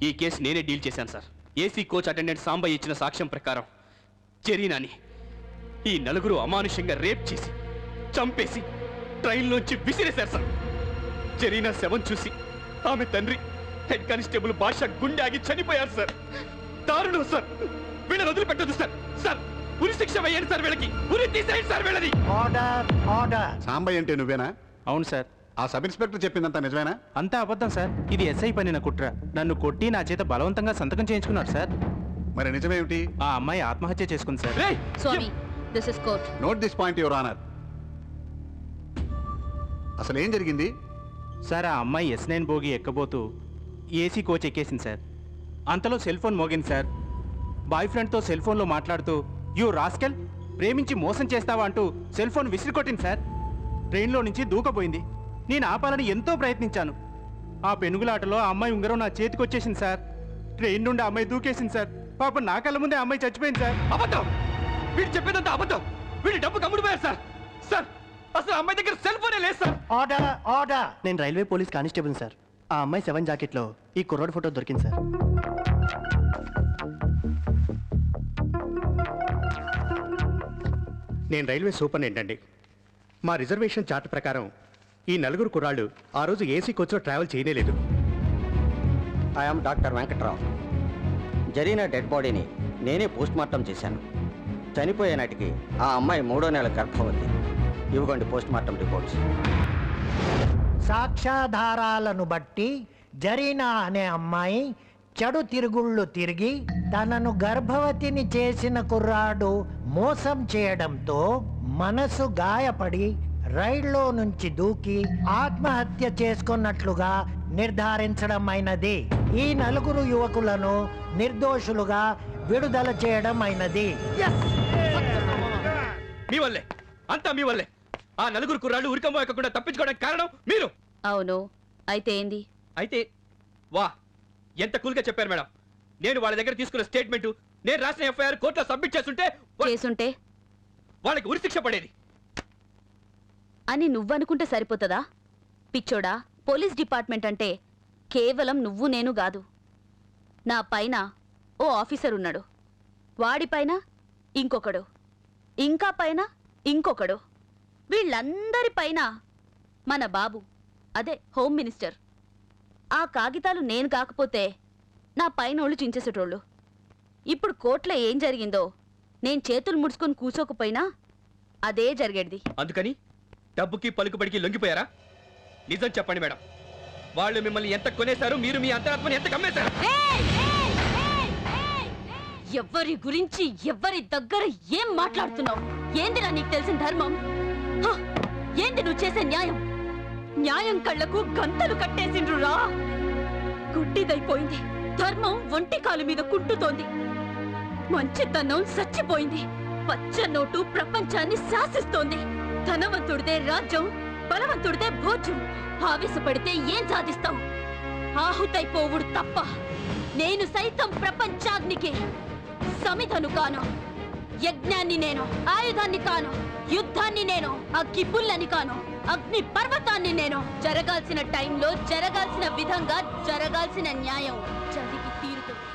ఈ కేసు నేనే డీల్ చేశాను sir. AC coach attendant Sambayya ఇచ్చిన సాక్ష్యం ప్రకారం జరీనాని ఈ నలుగురు అమానుషంగా రేప్ చేసి చంపేసి ట్రైన్లోంచి విసిరేశారు సార్. జరీనా శవం చూసి ఆమె తండ్రి హెడ్ కానిస్టేబుల్ భాష గుండె ఆగి చనిపోయారు సార్. దారుణం సార్. వీళ్ళని వదిలిపెట్టదు సార్. సార్ ఉరి శిక్ష వేయండి సార్. వీళ్ళకి ఉరి తీసేయండి సార్. వీళ్ళని సాంబయ్య అంటే నువ్వేనా? అవును సార్. ఆ సబ్ ఇన్స్పెక్టర్ చెప్పిందంతా నిజమేనా? అంతా అబద్ధం సార్. ఇది ఎస్ఐ పనిన కుట్ర. నన్ను కొట్టి నా చేత బలవంతంగా సంతకం చేయించుకున్నారు సార్. మరి నిజమేమిటి? ఆ అమ్మాయి ఆత్మహత్య చేసుకుంది sir. Swamy, this is court. Note this point your honour. అసలు ఏం జరిగింది? సార్ ఆ అమ్మాయి S9 బోగి ఎక్కబోతూ ఏసీ కోచ్ ఎక్కేసింది సార్. అంతలో సెల్ ఫోన్ మోగింది సార్. బాయ్ ఫ్రెండ్తో సెల్ ఫోన్లో మాట్లాడుతూ యూ రాస్కెల్, ప్రేమించి మోసం చేస్తావా అంటూ సెల్ ఫోన్ విసిరి కొట్టింది సార్. ట్రైన్లో నుంచి దూకపోయింది. నేను ఆపాలని ఎంతో ప్రయత్నించాను. ఆ పెనుగులాటలో ఆ అమ్మాయి ఉంగరం నా చేతికి వచ్చేసింది సార్. ట్రైన్ నుండి అమ్మాయి దూకేసింది సార్. పాప నా కళ్ళ ముందే అమ్మాయి చచ్చిపోయింది సార్. అబద్ధం. వీడు చెప్పేదంతా అబద్ధం. వీడి డబ్బు కమ్ముడిపోయారు సార్. సార్ అసలు అమ్మాయి దగ్గర సెల్ ఫోనే లేదు సార్. Order order. నేను రైల్వే పోలీస్ కానిస్టేబుల్ సార్. ఆ అమ్మాయి 7 జాకెట్లో ఈ కుర్రోడ్ ఫోటో దొరికింది సార్. నేను రైల్వే సూపరింటెండెంట్ అండి. మా రిజర్వేషన్ చార్ట్ ప్రకారం ఈ నలుగురు కుర్రాళ్ళు ఆ రోజు ఏసీ కోచ్లో ట్రావెల్ చేయలేదు. I'm doctor Venkatrao. Zarina dead బాడీని నేనే పోస్ట్ మార్టం చేశాను. చనిపోయే నాటికి ఆ అమ్మాయి 3వ నెల గర్భవతి. ఇవ్వండి పోస్ట్ మార్టం రిపోర్ట్స్. సాక్ష్యాధారాలను బట్టి జరీనా అనే అమ్మాయి చెడు తిరుగుళ్ళు తిరిగి తనను గర్భవతిని చేసిన కుర్రాడు మోసం చేయడంతో మనసు గాయపడి రైల్లో నుంచి దూకి ఆత్మహత్య చేసుకున్నట్లుగా నిర్ధారించడం అయినది. ఈ నలుగురు యువకులను నిర్దోషులుగా విడుదల చేయడం అయినది. మీ వల్లే, అంతా మీ వల్లే. ఆ నలుగురు కుర్రాళ్ళు ఉరికమ్మో ఎక్కకుండా తప్పించుకోవడానికి కారణం మీరు. అవును, అయితే ఏంది? అయితే వా, ఎంత కూల్గా చెప్పారు మేడం. నేను వాళ్ళ దగ్గర తీసుకున్న స్టేట్మెంట్, నేను రాసిన ఎఫ్ఐఆర్ కోర్టులో సబ్మిట్ చేసుంటే వాళ్ళకి ఉరిశిక్ష పడేది అని నువ్వనుకుంటే సరిపోతుందా? పిచ్చోడా, పోలీస్ డిపార్ట్మెంట్ అంటే కేవలం నువ్వు నేను కాదు. నా పైన ఓ ఆఫీసర్ ఉన్నాడు, వాడిపైన ఇంకొకడు, ఇంకా పైన ఇంకొకడు, వీళ్ళందరిపైన మన బాబు, అదే హోమ్ మినిస్టర్. ఆ కాగితాలు నేను కాకపోతే నా పైనోళ్ళు చించేసేటోళ్ళు. ఇప్పుడు కోర్టులో ఏం జరిగిందో నేను చేతులు ముడుచుకొని కూర్చోకపోయినా అదే జరిగేది. అందుకని డబ్బుకి పలుకుబడికి లొంగిపోయారా? నిజం చెప్పండి మేడం. వాళ్ళు మిమ్మల్ని ఎంత కొనేశారు, మీరు మీ అంతరాత్మని ఎంత కమ్మేశారు? ఎవరి గురించి ఎవరి దగ్గర ఏం మాట్లాడుతున్నావు? ఏందిరా నీకు తెలిసిన ధర్మం? ఏంది నువ్వు చేసే న్యాయం? న్యాయం కళ్లకు గంతలు కట్టేసిండ్రురా. గుడ్డిదైపోయింది. ధర్మం ఒంటి కాలు మీద కుంటుతోంది. మంచితనం చచ్చిపోయింది. పచ్చ నోటు ప్రపంచాన్ని శాసిస్తోంది. ధనవంతుడిదే రాజ్యం, బలవంతుడిదే భోజ్యం. ఆవేశపడితే ఏం సాధిస్తావు? ఆహుతైపోవుడు తప్ప. నేను సైతం ప్రపంచాగ్నికి సమిధను కాను. యజ్ఞాన్ని నేను, ఆయుధాన్ని కాను. యుద్ధాన్ని నేను, అగ్గి పుల్లని కాను. అగ్ని పర్వతాన్ని నేను. జరగాల్సిన టైంలో జరగాల్సిన విధంగా జరగాల్సిన న్యాయం జరిగి తీరుతుంది.